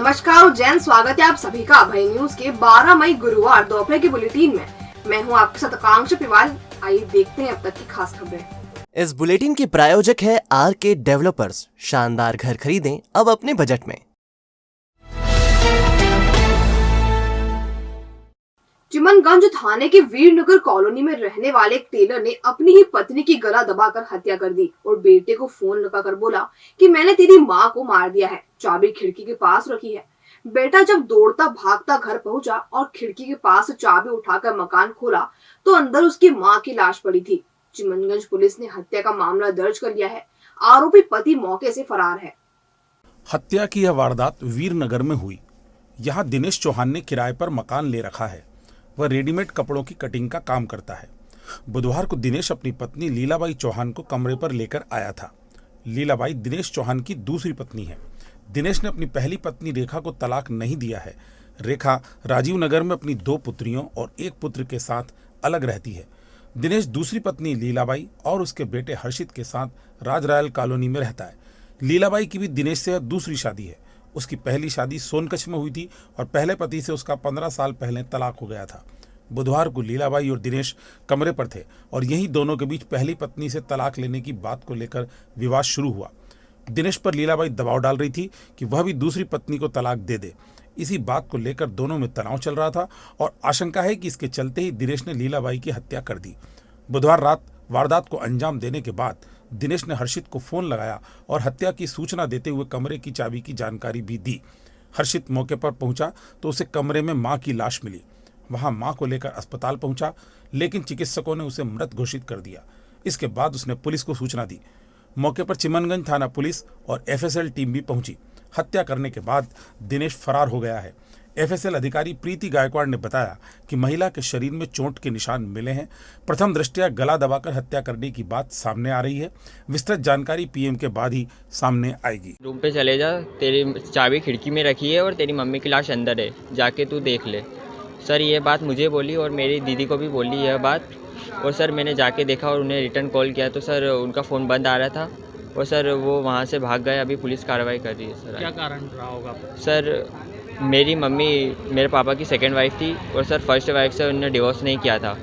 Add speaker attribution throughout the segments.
Speaker 1: नमस्कार और जैन, स्वागत है आप सभी का अभय न्यूज के 12 मई गुरुवार दोपहर के बुलेटिन में। मैं हूं आपके साथ आकांक्षा पिवाल। आइए देखते हैं अब तक की खास खबरें।
Speaker 2: इस बुलेटिन के प्रायोजक है आरके डेवलपर्स। शानदार घर खरीदें अब अपने बजट में।
Speaker 1: चिमनगंज थाने के वीरनगर कॉलोनी में रहने वाले एक टेलर ने अपनी ही पत्नी की गला दबाकर हत्या कर दी और बेटे को फोन लगाकर बोला कि मैंने तेरी माँ को मार दिया है, चाबी खिड़की के पास रखी है। बेटा जब दौड़ता भागता घर पहुंचा और खिड़की के पास चाबी उठाकर मकान खोला तो अंदर उसकी माँ की लाश पड़ी थी। चिमनगंज पुलिस ने हत्या का मामला दर्ज कर लिया है। आरोपी पति मौके से फरार है।
Speaker 3: हत्या की यह वारदात वीरनगर में हुई। यहाँ दिनेश चौहान ने किराए पर मकान ले रखा है। वह रेडीमेड कपड़ों की कटिंग का काम करता है। बुधवार को दिनेश अपनी पत्नी लीलाबाई चौहान को कमरे पर लेकर आया था। लीलाबाई दिनेश चौहान की दूसरी पत्नी है। दिनेश ने अपनी पहली पत्नी रेखा को तलाक नहीं दिया है। रेखा राजीव नगर में अपनी 2 पुत्रियों और 1 पुत्र के साथ अलग रहती है। दिनेश दूसरी पत्नी लीलाबाई और उसके बेटे हर्षित के साथ राजरायल कॉलोनी में रहता है। लीलाबाई की भी दिनेश से दूसरी शादी है। उसकी पहली शादी सोनकच्छ में हुई थी और पहले पति से उसका 15 साल पहले तलाक हो गया था। बुधवार को लीलाबाई और दिनेश कमरे पर थे और यही दोनों के बीच पहली पत्नी से तलाक लेने की बात को लेकर विवाद शुरू हुआ। दिनेश पर लीलाबाई दबाव डाल रही थी कि वह भी दूसरी पत्नी को तलाक दे दे। इसी बात को लेकर दोनों में तनाव चल रहा था और आशंका है कि इसके चलते ही दिनेश ने लीलाबाई की हत्या कर दी। बुधवार रात वारदात को अंजाम देने के बाद दिनेश ने हर्षित को फोन लगाया और हत्या की सूचना देते हुए कमरे की चाबी की जानकारी भी दी। हर्षित मौके पर पहुंचा तो उसे कमरे में मां की लाश मिली। वहां मां को लेकर अस्पताल पहुंचा, लेकिन चिकित्सकों ने उसे मृत घोषित कर दिया। इसके बाद उसने पुलिस को सूचना दी। मौके पर चिमनगंज थाना पुलिस और एफएसएल टीम भी पहुंची। हत्या करने के बाद दिनेश फरार हो गया है। एफएसएल अधिकारी प्रीति गायकवाड़ ने बताया कि महिला के शरीर में चोट के निशान मिले हैं। प्रथम दृष्टया गला दबाकर हत्या करने की बात सामने आ रही है। विस्तृत जानकारी पीएम के बाद ही सामने आएगी।
Speaker 4: रूम पे चले जा, तेरी चाबी खिड़की में रखी है और तेरी मम्मी की लाश अंदर है, जाके तू देख ले। सर ये बात मुझे बोली और मेरी दीदी को भी बोली यह बात। और सर मैंने जाके देखा और उन्हें रिटर्न कॉल किया तो सर उनका फ़ोन बंद आ रहा था और सर वो वहाँ से भाग गए। अभी पुलिस कार्रवाई कर रही है। सर
Speaker 5: क्या कारण रहा होगा?
Speaker 4: सर मेरी मम्मी मेरे पापा की सेकंड वाइफ थी और सर फर्स्ट वाइफ से उन्होंने डिवोर्स नहीं किया था।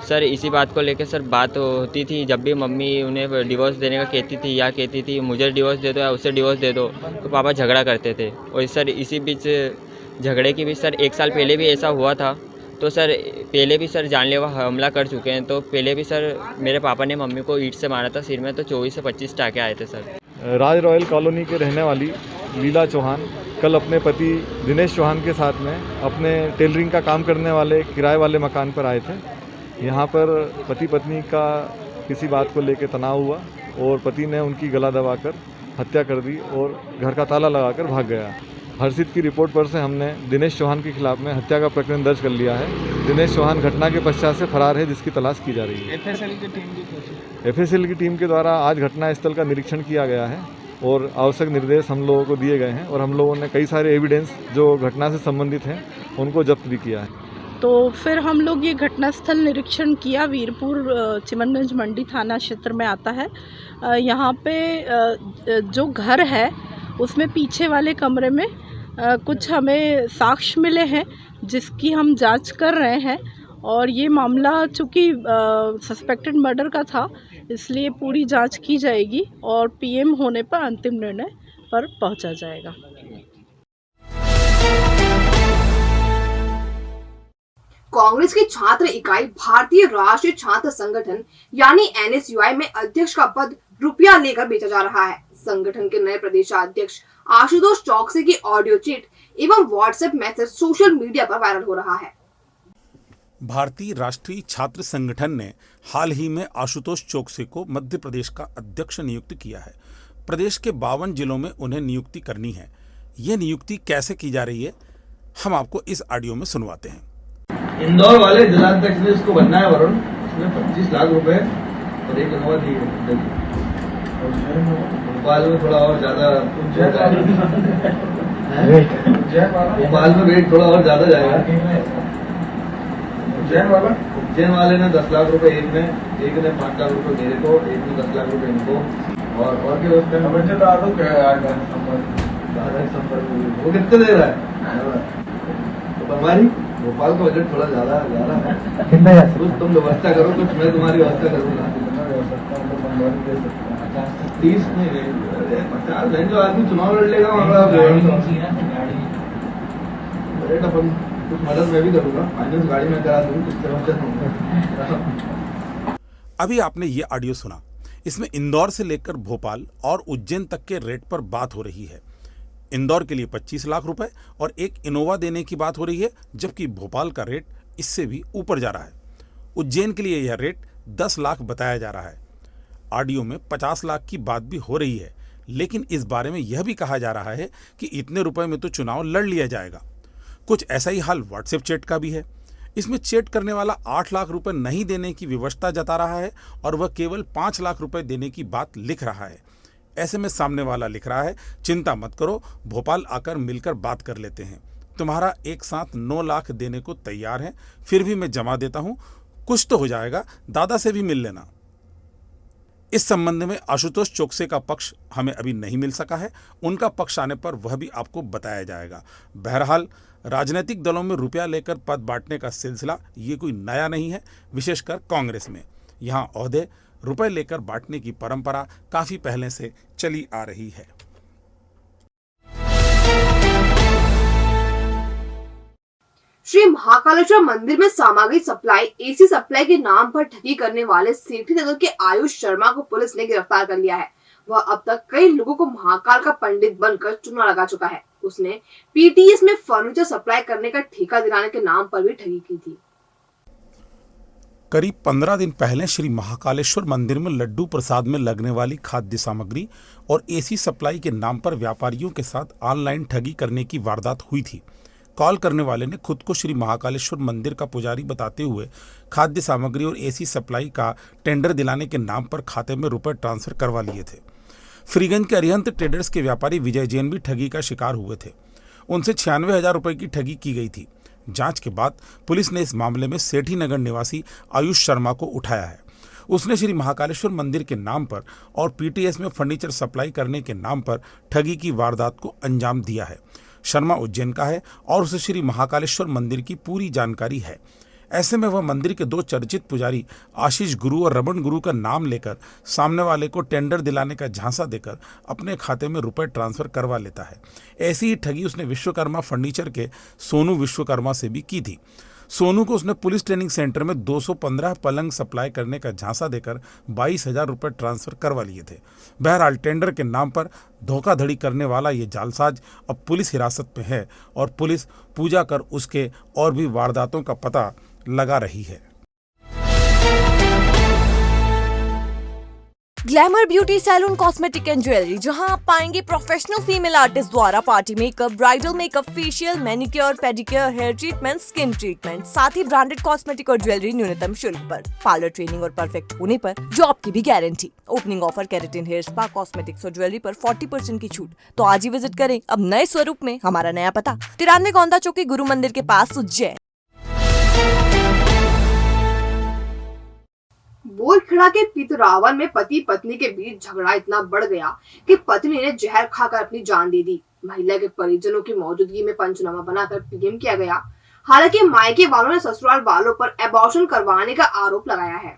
Speaker 4: सर इसी बात को लेकर सर बात होती थी। जब भी मम्मी उन्हें डिवोर्स देने का कहती थी या कहती थी मुझे डिवोर्स दे दो या उससे डिवोर्स दे दो, तो पापा झगड़ा करते थे। और सर इसी बीच झगड़े के बीच सर 1 साल पहले भी ऐसा हुआ था। तो सर पहले भी सर जानलेवा हमला कर चुके हैं। तो पहले भी सर मेरे पापा ने मम्मी को ईंट से मारा था सिर में, तो 24 से 25 टाके आए थे। सर
Speaker 6: राज रॉयल कॉलोनी के रहने वाली लीला चौहान कल अपने पति दिनेश चौहान के साथ में अपने टेलरिंग का काम करने वाले किराए वाले मकान पर आए थे। यहाँ पर पति पत्नी का किसी बात को लेकर तनाव हुआ और पति ने उनकी गला दबाकर हत्या कर दी और घर का ताला लगाकर भाग गया। हर्षित की रिपोर्ट पर से हमने दिनेश चौहान के खिलाफ में हत्या का प्रकरण दर्ज कर लिया है। दिनेश चौहान घटना के पश्चात से फरार है, जिसकी तलाश की जा रही है। एफएसएल की टीम के द्वारा आज घटना स्थल का निरीक्षण किया गया है और आवश्यक निर्देश हम लोगों को दिए गए हैं और हम लोगों ने कई सारे एविडेंस जो घटना से संबंधित हैं उनको जब्त भी किया है।
Speaker 7: तो फिर हम लोग ये घटनास्थल निरीक्षण किया। वीरपुर चिमनगंज मंडी थाना क्षेत्र में आता है। यहाँ पे जो घर है उसमें पीछे वाले कमरे में कुछ हमें साक्ष्य मिले हैं जिसकी हम जांच कर रहे हैं। और ये मामला चूँकि सस्पेक्टेड मर्डर का था, इसलिए पूरी जांच की जाएगी और पीएम होने पर अंतिम निर्णय पर पहुंचा जाएगा।
Speaker 1: कांग्रेस की छात्र इकाई भारतीय राष्ट्रीय छात्र संगठन यानी एनएसयूआई में अध्यक्ष का पद रुपया लेकर बेचा जा रहा है। संगठन के नए प्रदेशाध्यक्ष आशुतोष चौकसी की ऑडियो चिट एवं व्हाट्सएप मैसेज सोशल मीडिया पर वायरल हो रहा है।
Speaker 3: भारतीय राष्ट्रीय छात्र संगठन ने हाल ही में आशुतोष चौकसी को मध्य प्रदेश का अध्यक्ष नियुक्त किया है। प्रदेश के 52 जिलों में उन्हें नियुक्ति करनी है। यह नियुक्ति कैसे की जा रही है, हम आपको इस ऑडियो में सुनवाते हैं।
Speaker 8: इंदौर वाले जिलाध्यक्ष ने इसको बनना है वरुण, इसमें 25 लाख रुपए और 1 इनोवा दी। भोपाल में थोड़ा और ज्यादा, भोपाल में वेट थोड़ा और ज्यादा जाएगा। उज्जैन वाले ने 10 लाख रुपए एक ने 5 लाख रुपए मेरे को, एक ने 10 लाख रुपए इनको और क्या दादा के संपर्क में हुई। वो कितने दे रहा है? तो बनवारी भोपाल का बजट थोड़ा ज्यादा है।
Speaker 5: कितना जा
Speaker 8: कुछ तुम व्यवस्था करो, कुछ मैं तुम्हारी व्यवस्था करूंगा। 30 नहीं, 50 जो आदमी चुनाव लड़ लेगा बजट अपन कुछ मदद मैं भी करूंगा, फाइनेंस गाड़ी में करा दूंगी, कुछ दूंगा।
Speaker 3: अभी आपने ये ऑडियो सुना, इसमें इंदौर से लेकर भोपाल और उज्जैन तक के रेट पर बात हो रही है। इंदौर के लिए 25 लाख रुपए और एक इनोवा देने की बात हो रही है, जबकि भोपाल का रेट इससे भी ऊपर जा रहा है। उज्जैन के लिए यह रेट 10 लाख बताया जा रहा है। ऑडियो में 50 लाख की बात भी हो रही है, लेकिन इस बारे में यह भी कहा जा रहा है कि इतने रुपए में तो चुनाव लड़ लिया जाएगा। कुछ ऐसा ही हाल व्हाट्सएप चैट का भी है। इसमें चैट करने वाला 8 लाख रुपए नहीं देने की विवशता जता रहा है और वह केवल 5 लाख रुपए देने की बात लिख रहा है। ऐसे में सामने वाला लिख रहा है, चिंता मत करो, भोपाल आकर मिलकर बात कर लेते हैं। तुम्हारा एक साथ 9 लाख देने को तैयार है, फिर भी मैं जमा देता हूं, कुछ तो हो जाएगा, दादा से भी मिल लेना। इस संबंध में आशुतोष चोकसे का पक्ष हमें अभी नहीं मिल सका है। उनका पक्ष आने पर वह भी आपको बताया जाएगा। बहरहाल राजनीतिक दलों में रुपया लेकर पद बांटने का सिलसिला ये कोई नया नहीं है, विशेषकर कांग्रेस में। यहाँ ओहदे रुपए लेकर बांटने की परंपरा काफी पहले से चली आ रही है।
Speaker 1: श्री महाकालेश्वर मंदिर में सामग्री सप्लाई, एसी सप्लाई के नाम पर ठगी करने वाले सेठी नगर के आयुष शर्मा को पुलिस ने गिरफ्तार कर लिया है। वह अब तक कई लोगों को महाकाल का पंडित बनकर चूना लगा चुका है। उसने पीटीएस में फर्नीचर सप्लाई करने का ठेका दिलाने के नाम पर भी ठगी की थी।
Speaker 3: करीब 15 दिन पहले श्री महाकालेश्वर मंदिर में लड्डू प्रसाद में लगने वाली खाद्य सामग्री और एसी सप्लाई के नाम पर व्यापारियों के साथ ऑनलाइन ठगी करने की वारदात हुई थी। कॉल करने वाले ने खुद को श्री महाकालेश्वर मंदिर का पुजारी बताते हुए खाद्य सामग्री और एसी सप्लाई का टेंडर दिलाने के नाम पर खाते में रुपए ट्रांसफर करवा लिए थे। फ्रीगंज के अरिहंत ट्रेडर्स के व्यापारी विजय जैन भी ठगी का शिकार हुए थे। उनसे 96,000 रुपए की ठगी की गई थी। जांच के बाद पुलिस ने इस मामले में सेठी नगर निवासी आयुष शर्मा को उठाया है। उसने श्री महाकालेश्वर मंदिर के नाम पर और पीटीएस में फर्नीचर सप्लाई करने के नाम पर ठगी की वारदात को अंजाम दिया है। शर्मा उज्जैन का है और उसे श्री महाकालेश्वर मंदिर की पूरी जानकारी है। ऐसे में वह मंदिर के 2 चर्चित पुजारी आशीष गुरु और रमन गुरु का नाम लेकर सामने वाले को टेंडर दिलाने का झांसा देकर अपने खाते में रुपए ट्रांसफर करवा लेता है। ऐसी ही ठगी उसने विश्वकर्मा फर्नीचर के सोनू विश्वकर्मा से भी की थी। सोनू को उसने पुलिस ट्रेनिंग सेंटर में 215 पलंग सप्लाई करने का झांसा देकर 22,000 रुपए ट्रांसफर करवा लिए थे। बहरहाल टेंडर के नाम पर धोखाधड़ी करने वाला ये जालसाज अब पुलिस हिरासत में है और पुलिस पूजा कर उसके और भी वारदातों का पता लगा रही है।
Speaker 9: Glamour beauty salon cosmetic and jewellery, जहां आप पाएंगे प्रोफेशनल फीमेल आर्टिस्ट द्वारा party makeup, bridal makeup, facial, manicure, pedicure, hair treatment, skin treatment, साथ ही ब्रांडेड कॉस्मेटिक और ज्वेलरी न्यूनतम शुल्क पर। पार्लर ट्रेनिंग और परफेक्ट होने पर जॉब की भी guarantee. Opening offer keratin hair spa, cosmetics और ज्वेलरी पर 40% की छूट। तो आज ही विजिट करें अब नए स्वरूप में। हमारा नया पता 93 गोंदा चौकी, गुरु मंदिर के पास, उज्जैन।
Speaker 1: बोरखेड़ा के पितरावन में पति पत्नी के बीच झगड़ा इतना बढ़ गया कि पत्नी ने जहर खाकर अपनी जान दे दी। महिला के परिजनों की मौजूदगी में पंचनामा बनाकर पीएम किया गया। हालांकि मायके वालों ने ससुराल वालों पर एबॉर्शन करवाने का आरोप लगाया है।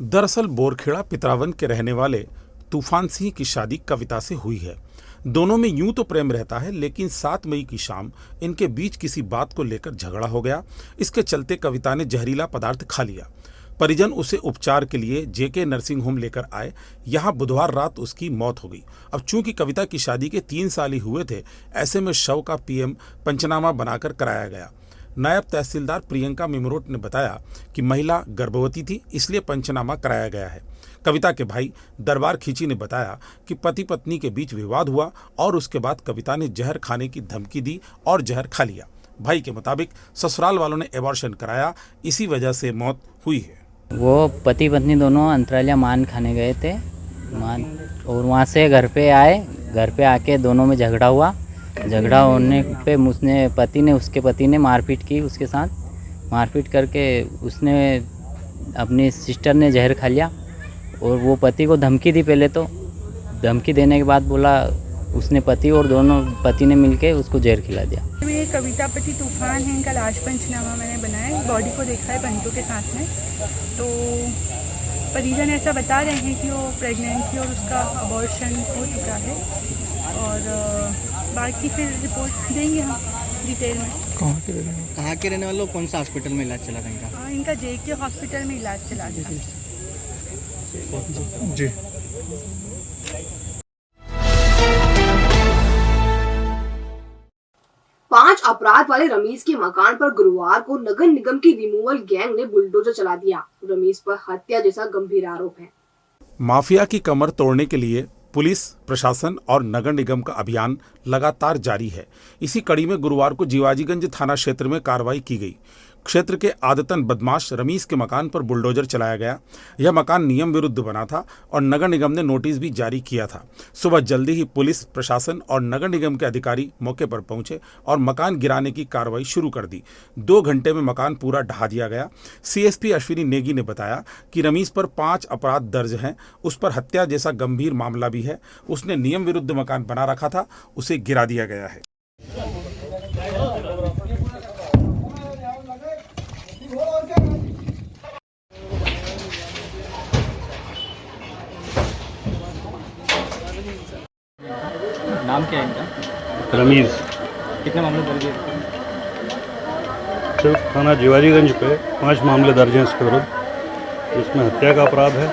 Speaker 3: दरअसल बोरखेड़ा पितरावन के रहने वाले तूफान सिंह की शादी कविता से हुई है। दोनों में यूं तो प्रेम रहता है, लेकिन 7 मई की शाम इनके बीच किसी बात को लेकर झगड़ा हो गया। इसके चलते कविता ने जहरीला पदार्थ खा लिया। परिजन उसे उपचार के लिए जेके नर्सिंग होम लेकर आए। यहाँ बुधवार रात उसकी मौत हो गई। अब चूंकि कविता की शादी के 3 साल ही हुए थे, ऐसे में शव का पीएम पंचनामा बनाकर कराया गया। नायब तहसीलदार प्रियंका मिमरोट ने बताया कि महिला गर्भवती थी, इसलिए पंचनामा कराया गया है। कविता के भाई दरबार खींची ने बताया कि पति पत्नी के बीच विवाद हुआ और उसके बाद कविता ने जहर खाने की धमकी दी और जहर खा लिया। भाई के मुताबिक ससुराल वालों ने एबॉर्शन कराया, इसी वजह से मौत हुई है।
Speaker 10: वो पति पत्नी दोनों अंतरालिया मान खाने गए थे और वहाँ से घर पे आए। घर पे आके दोनों में झगड़ा हुआ। झगड़ा होने पे उसके पति ने मारपीट की। उसके साथ मारपीट करके उसने अपनी सिस्टर ने जहर खा लिया और वो पति को धमकी दी। पहले तो धमकी देने के बाद बोला उसने पति और दोनों पति ने मिलके उसको जहर खिला दिया।
Speaker 5: मेरे कविता पति तूफान है, इनका लाश पंचनामा मैंने बनाया, बॉडी को देखा है बंटू के साथ में। तो परिजन ऐसा बता रहे हैं कि वो प्रेग्नेंट थी और उसका अबॉर्शन हो चुका है, और बाकी फिर रिपोर्ट देंगे हम डिटेल में।
Speaker 11: कहाँ के रहने वाले, कौन सा हॉस्पिटल में इलाज चला रहा है इनका?
Speaker 5: इनका JK हॉस्पिटल में इलाज चला रहा है
Speaker 11: जी।
Speaker 1: पांच अपराध वाले रमीज के मकान पर गुरुवार को नगर निगम की रिमूवल गैंग ने बुलडोजर चला दिया। रमीज पर हत्या जैसा गंभीर आरोप है।
Speaker 3: माफिया की कमर तोड़ने के लिए पुलिस, प्रशासन और नगर निगम का अभियान लगातार जारी है। इसी कड़ी में गुरुवार को जीवाजीगंज थाना क्षेत्र में कार्रवाई की गई। क्षेत्र के आदतन बदमाश रमीज के मकान पर बुलडोजर चलाया गया। यह मकान नियम विरुद्ध बना था और नगर निगम ने नोटिस भी जारी किया था। सुबह जल्दी ही पुलिस, प्रशासन और नगर निगम के अधिकारी मौके पर पहुंचे और मकान गिराने की कार्रवाई शुरू कर दी। 2 घंटे में मकान पूरा ढहा दिया गया। CSP अश्विनी नेगी ने बताया कि रमीज पर 5 अपराध दर्ज हैं। उस पर हत्या जैसा गंभीर मामला भी है। उसने नियम विरुद्ध मकान बना रखा था, उसे गिरा दिया गया है।
Speaker 11: नाम क्या है इनका?
Speaker 12: रमीज।
Speaker 11: कितने मामले दर्ज है?
Speaker 12: सिर्फ थाना जीवाजीगंज पे 5 मामले दर्ज हैं इसके विरुद्ध। इसमें हत्या का अपराध है,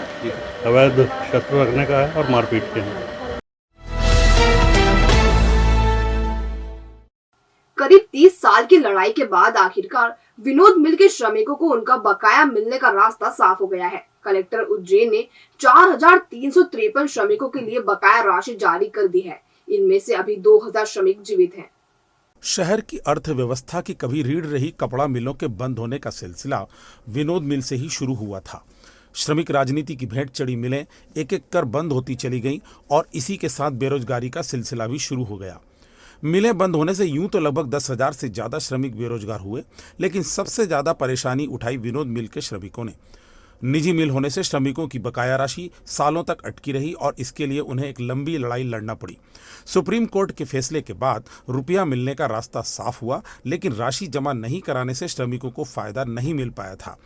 Speaker 12: अवैध शस्त्र रखने का है और मारपीट के हैं।
Speaker 1: करीब 30 साल की लड़ाई के बाद आखिरकार विनोद मिल के श्रमिकों को उनका बकाया मिलने का रास्ता साफ हो गया है। कलेक्टर उज्जैन ने 4353 श्रमिकों के लिए बकाया राशि जारी कर दी है। इनमें से अभी 2000 श्रमिक जीवित हैं।
Speaker 3: शहर की अर्थव्यवस्था की कभी रीढ़ रही कपड़ा मिलों के बंद होने का सिलसिला विनोद मिल से ही शुरू हुआ था। श्रमिक राजनीति की भेंट चढ़ी मिलें एक एक कर बंद होती चली गईं और इसी के साथ बेरोजगारी का सिलसिला भी शुरू हो गया। मिलें बंद होने से यूं तो लगभग 10,000 से ज्यादा श्रमिक बेरोजगार हुए, लेकिन सबसे ज्यादा परेशानी उठाई विनोद मिल के श्रमिकों ने। निजी मिल होने से श्रमिकों की बकाया राशि सालों तक अटकी रही और इसके लिए उन्हें एक लंबी लड़ाई लड़ना पड़ी। सुप्रीम कोर्ट के फैसले के बाद रुपया मिलने का रास्ता साफ हुआ, लेकिन राशि जमा नहीं कराने से श्रमिकों को फायदा नहीं मिल पाया था।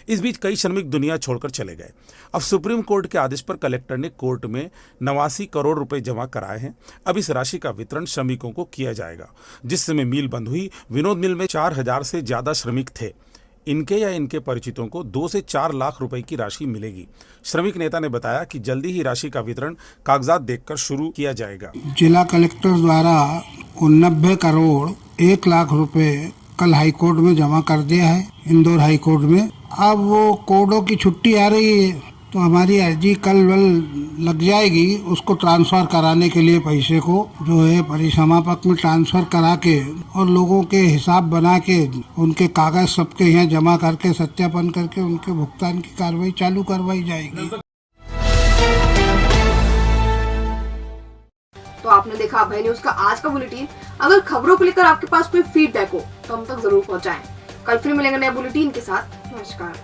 Speaker 3: इस बीच कई श्रमिक दुनिया छोड़कर चले गए। अब सुप्रीम कोर्ट के आदेश पर कलेक्टर ने कोर्ट में 89 करोड़ रुपए जमा कराए हैं। अब इस राशि का वितरण श्रमिकों को किया जाएगा। जिस समय मिल बंद हुई, विनोद मिल में 4000 से ज्यादा श्रमिक थे। इनके या इनके परिचितों को 2 से 4 लाख रुपए की राशि मिलेगी। श्रमिक नेता ने बताया कि जल्दी ही राशि का वितरण कागजात देखकर शुरू किया जाएगा।
Speaker 13: जिला कलेक्टर द्वारा 89 करोड़ 1 लाख रुपए कल हाईकोर्ट में जमा कर दिया है, इंदौर हाईकोर्ट में। अब वो कोर्टों की छुट्टी आ रही है तो हमारी अर्जी कल लग जाएगी उसको ट्रांसफर कराने के लिए। पैसे को जो है परिसमापक में ट्रांसफर करा के और लोगों के हिसाब बना के उनके कागज सबके यहाँ जमा करके सत्यापन करके उनके भुगतान की कार्रवाई चालू करवाई जाएगी।
Speaker 1: तो आपने देखा अभय न्यूज का आज का बुलेटिन। अगर खबरों को लेकर आपके पास कोई फीडबैक हो तो हम तक जरूर पहुंचाएं। कल फिर मिलेंगे नए बुलेटिन के साथ। नमस्कार।